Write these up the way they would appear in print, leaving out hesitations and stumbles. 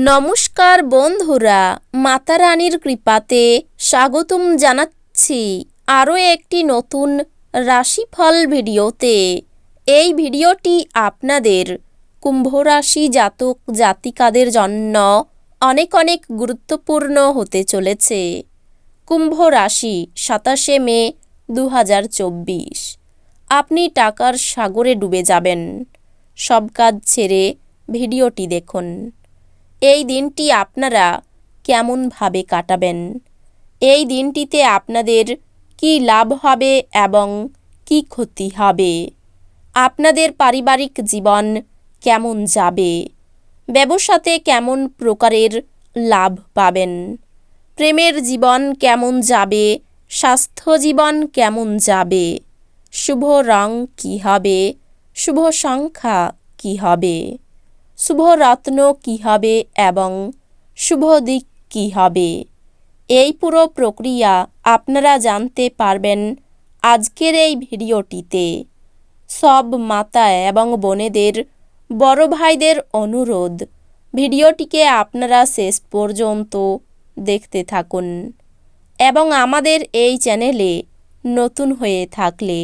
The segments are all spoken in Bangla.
নমস্কার বন্ধুরা, মাতা রানীর কৃপাতে স্বাগতম জানাচ্ছি আরও একটি নতুন রাশিফল ভিডিওতে। এই ভিডিওটি আপনাদের কুম্ভ রাশি জাতক জাতিকাদের জন্য অনেক অনেক গুরুত্বপূর্ণ হতে চলেছে। কুম্ভ রাশি 27 মে 2024। আপনি টাকার সাগরে ডুবে যাবেন। সব কাজ ছেড়ে ভিডিওটি দেখুন। এই দিনটি আপনারা কেমনভাবে কাটাবেন? এই দিনটিতে আপনাদের কি লাভ হবে এবং কি ক্ষতি হবে? আপনাদের পারিবারিক জীবন কেমন যাবে? ব্যবসাতে কেমন প্রকারের লাভ পাবেন? প্রেমের জীবন কেমন যাবে? স্বাস্থ্য জীবন কেমন যাবে? শুভ রং কী হবে? শুভ সংখ্যা কী হবে? শুভ রত্ন কী হবে এবং শুভ দিক কী হবে? এই পুরো প্রক্রিয়া আপনারা জানতে পারবেন আজকের এই ভিডিওটিতে। সব মাতা এবং বোনেদের, বড় ভাইদের অনুরোধ, ভিডিওটিকে আপনারা শেষ পর্যন্ত দেখতে থাকুন এবং আমাদের এই চ্যানেলে নতুন হয়ে থাকলে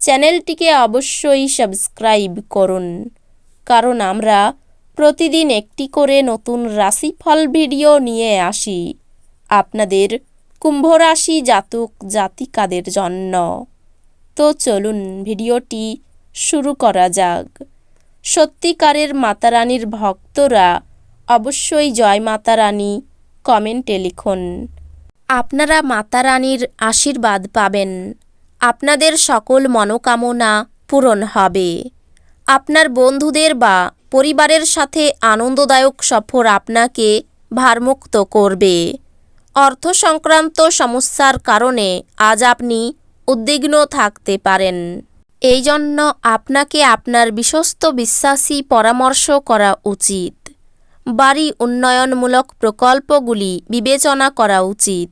চ্যানেলটিকে অবশ্যই সাবস্ক্রাইব করুন, কারণ আমরা প্রতিদিন একটি করে নতুন রাশিফল ভিডিও নিয়ে আসি আপনাদের কুম্ভ রাশি জাতক জাতিকাদের জন্য। তো চলুন ভিডিওটি শুরু করা যাক। সত্যিকারের মাতা রানীর ভক্তরা অবশ্যই জয় মাতা রানী কমেন্টে লিখুন। আপনারা মাতা রানীর আশীর্বাদ পাবেন। আপনাদের সকল মনোকামনা পূরণ হবে। আপনার বন্ধুদের বা পরিবারের সাথে আনন্দদায়ক সফর আপনাকে ভারমুক্ত করবে। অর্থ সংক্রান্ত সমস্যার কারণে আজ আপনি উদ্বিগ্ন থাকতে পারেন। এই জন্য আপনাকে আপনার বিশ্বস্ত বিশ্বাসী পরামর্শ করা উচিত। বাড়ি উন্নয়নমূলক প্রকল্পগুলি বিবেচনা করা উচিত।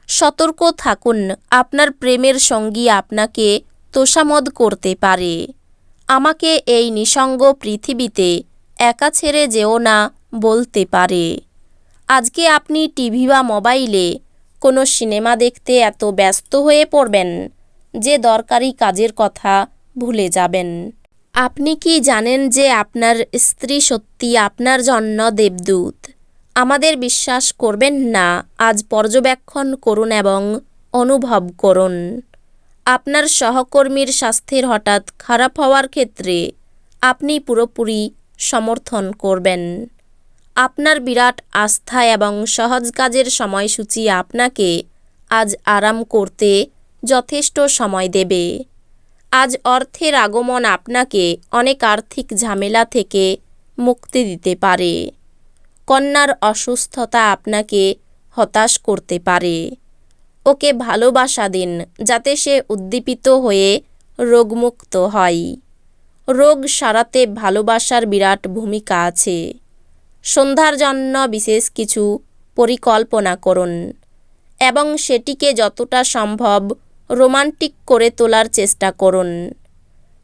সতর্ক থাকুন, আপনার প্রেমের সঙ্গী আপনাকে তোষামোদ করতে পারে। আমাকে এই নিঃসঙ্গ পৃথিবীতে একা ছেড়ে যেও না বলতে পারে। আজকে আপনি টিভি বা মোবাইলে কোনো সিনেমা দেখতে এত ব্যস্ত হয়ে পড়বেন যে দরকারি কাজের কথা ভুলে যাবেন। আপনি কি জানেন যে আপনার স্ত্রী সত্যি আপনার জন্য দেবদূত? আমাদের বিশ্বাস করবেন না, আজ পর্যবেক্ষণ করুন এবং অনুভব করুন। আপনার সহকর্মীর স্বাস্থ্যের হঠাৎ খারাপ হওয়ার ক্ষেত্রে আপনি পুরোপুরি সমর্থন করবেন। আপনার বিরাট আস্থা এবং সহজ কাজের সময়সূচি আপনাকে আজ আরাম করতে যথেষ্ট সময় দেবে। আজ অর্থের আগমন আপনাকে অনেক আর্থিক ঝামেলা থেকে মুক্তি দিতে পারে। কন্যার অসুস্থতা আপনাকে হতাশ করতে পারে। ওকে ভালোবাসা দিন যাতে সে উদ্দীপিত হয়ে রোগমুক্ত হয়। রোগ সারাতে ভালোবাসার বিরাট ভূমিকা আছে। সন্ধ্যার জন্য বিশেষ কিছু পরিকল্পনা করুন এবং সেটিকে যতটা সম্ভব রোমান্টিক করে তোলার চেষ্টা করুন।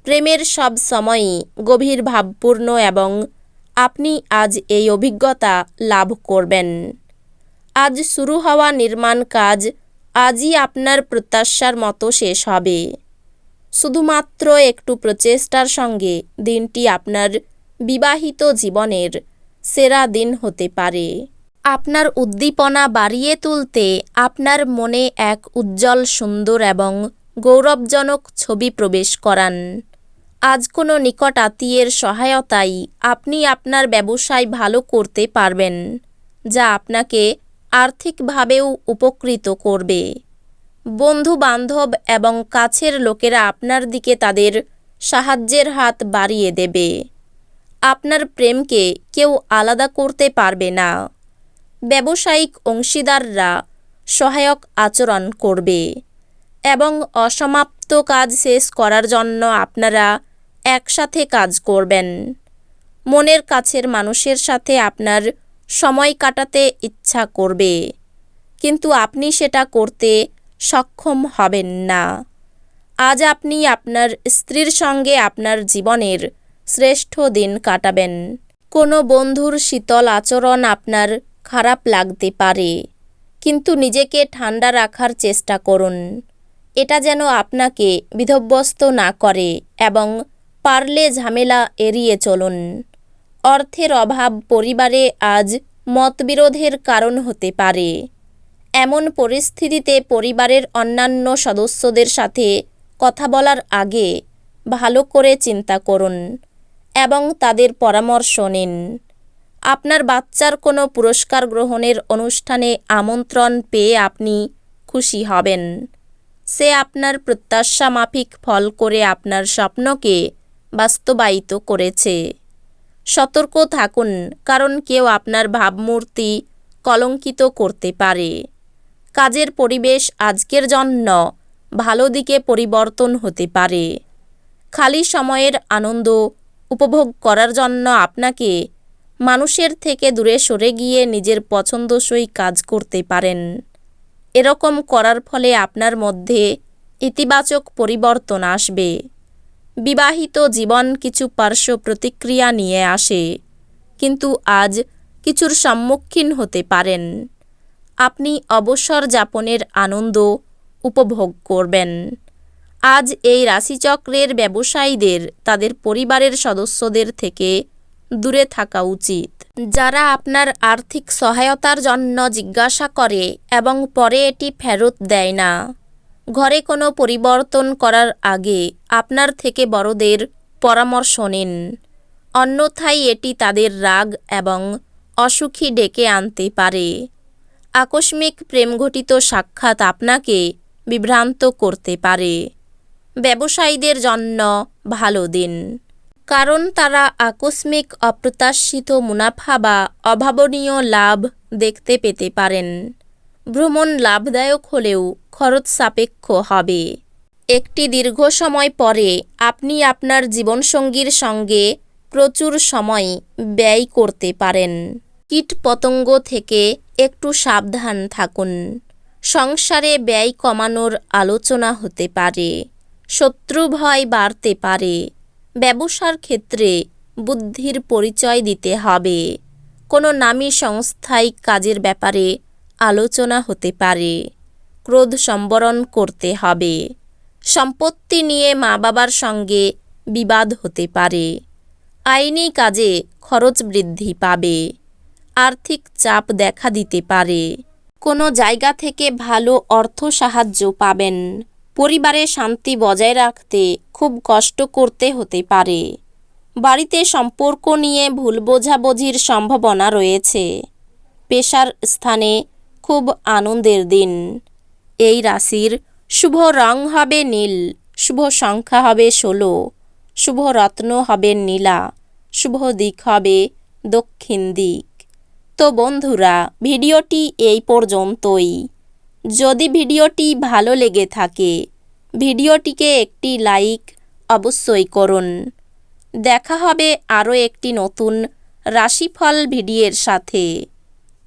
প্রেমের সব সময়ই গভীর ভাবপূর্ণ এবং আপনি আজ এই অভিজ্ঞতা লাভ করবেন। আজ শুরু হওয়া নির্মাণ কাজ আজই আপনার প্রত্যাশার মতো শেষ হবে। শুধুমাত্র একটু প্রচেষ্টার সঙ্গে দিনটি আপনার বিবাহিত জীবনের সেরা দিন হতে পারে। আপনার উদ্দীপনা বাড়িয়ে তুলতে আপনার মনে এক উজ্জ্বল, সুন্দর এবং গৌরবজনক ছবি প্রবেশ করান। আজ কোনো নিকট আত্মীয়ের সহায়তায় আপনি আপনার ব্যবসায় ভালো করতে পারবেন, যা আপনাকে আর্থিকভাবেও উপকৃত করবে। বন্ধু বান্ধব এবং কাছের লোকেরা আপনার দিকে তাদের সাহায্যের হাত বাড়িয়ে দেবে। আপনার প্রেমকে কেউ আলাদা করতে পারবে না। ব্যবসায়িক অংশীদাররা সহায়ক আচরণ করবে এবং অসমাপ্ত কাজ শেষ করার জন্য আপনারা একসাথে কাজ করবেন। মনের কাছের মানুষের সাথে আপনার সময় কাটাতে ইচ্ছা করবে, কিন্তু আপনি সেটা করতে সক্ষম হবেন না। আজ আপনি আপনার স্ত্রীর সঙ্গে আপনার জীবনের শ্রেষ্ঠ দিন কাটাবেন। কোনো বন্ধুর শীতল আচরণ আপনার খারাপ লাগতে পারে, কিন্তু নিজেকে ঠান্ডা রাখার চেষ্টা করুন। এটা যেন আপনাকে বিধ্বস্ত না করে এবং পারলে ঝামেলা এড়িয়ে চলুন। অর্থের অভাব পরিবারে আজ মতবিরোধের কারণ হতে পারে। এমন পরিস্থিতিতে পরিবারের অন্যান্য সদস্যদের সাথে কথা বলার আগে ভালো করে চিন্তা করুন এবং তাদের পরামর্শ নিন। আপনার বাচ্চার কোনো পুরস্কার গ্রহণের অনুষ্ঠানে আমন্ত্রণ পেয়ে আপনি খুশি হবেন। সে আপনার প্রত্যাশা মাফিক ফল করে আপনার স্বপ্নকে বাস্তবায়িত করেছে। সতর্ক থাকুন, কারণ কেউ আপনার ভাবমূর্তি কলঙ্কিত করতে পারে। কাজের পরিবেশ আজকের জন্য ভালো দিকে পরিবর্তন হতে পারে। খালি সময়ের আনন্দ উপভোগ করার জন্য আপনাকে মানুষের থেকে দূরে সরে গিয়ে নিজের পছন্দসই কাজ করতে পারেন। এরকম করার ফলে আপনার মধ্যে ইতিবাচক পরিবর্তন আসবে। বিবাহিত জীবন কিছু পার্শ্ব প্রতিক্রিয়া নিয়ে আসে, কিন্তু আজ কিছুর সম্মুখীন হতে পারেন। আপনি অবসর যাপনের আনন্দ উপভোগ করবেন। আজ এই রাশিচক্রের ব্যবসায়ীদের তাদের পরিবারের সদস্যদের থেকে দূরে থাকা উচিত। যারা আপনার আর্থিক সহায়তার জন্য জিজ্ঞাসা করে এবং পরে এটি ফেরত দেয় না, ঘরে কোনো পরিবর্তন করার আগে আপনার থেকে বড়দের পরামর্শ নিন, অন্যথায় এটি তাদের রাগ এবং অসুখী ডেকে আনতে পারে। আকস্মিক প্রেমঘটিত সাক্ষাৎ আপনাকে বিভ্রান্ত করতে পারে। ব্যবসায়ীদের জন্য ভালো দিন, কারণ তারা আকস্মিক অপ্রত্যাশিত মুনাফা বা অভাবনীয় লাভ দেখতে পেতে পারেন। ভ্রমণ লাভদায়ক হলেও খরচ সাপেক্ষ হবে। একটি দীর্ঘ সময় পরে আপনি আপনার জীবনসঙ্গীর সঙ্গে প্রচুর সময় ব্যয় করতে পারেন। কীটপতঙ্গ থেকে একটু সাবধান থাকুন। সংসারে ব্যয় কমানোর আলোচনা হতে পারে। শত্রু ভয় বাড়তে পারে। ব্যবসার ক্ষেত্রে বুদ্ধির পরিচয় দিতে হবে। কোনো নামী সংস্থায় কাজের ব্যাপারে আলোচনা হতে পারে। ক্রোধ সম্বরণ করতে হবে। সম্পত্তি নিয়ে মা বাবার সঙ্গে বিবাদ হতে পারে। আইনি কাজে খরচ বৃদ্ধি পাবে। আর্থিক চাপ দেখা দিতে পারে। কোনো জায়গা থেকে ভালো অর্থ সাহায্য পাবেন। পরিবারে শান্তি বজায় রাখতে খুব কষ্ট করতে হতে পারে। বাড়িতে সম্পর্ক নিয়ে ভুল বোঝাবুঝির সম্ভাবনা রয়েছে। পেশার স্থানে খুব আনন্দের দিন। এই রাশির শুভ রং হবে নীল, শুভ সংখ্যা হবে 16, শুভ রত্ন হবে নীলা, শুভ দিক হবে দক্ষিণ দিক। তো বন্ধুরা, ভিডিওটি এই পর্যন্তই। যদি ভিডিওটি ভালো লেগে থাকে, ভিডিওটিকে একটি লাইক অবশ্যই করুন। দেখা হবে আরও একটি নতুন রাশিফল ভিডিওর সাথে।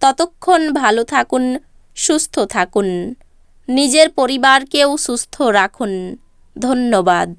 ততক্ষণ ভালো থাকুন, সুস্থ থাকুন, নিজের পরিবারকেও সুস্থ রাখুন। ধন্যবাদ।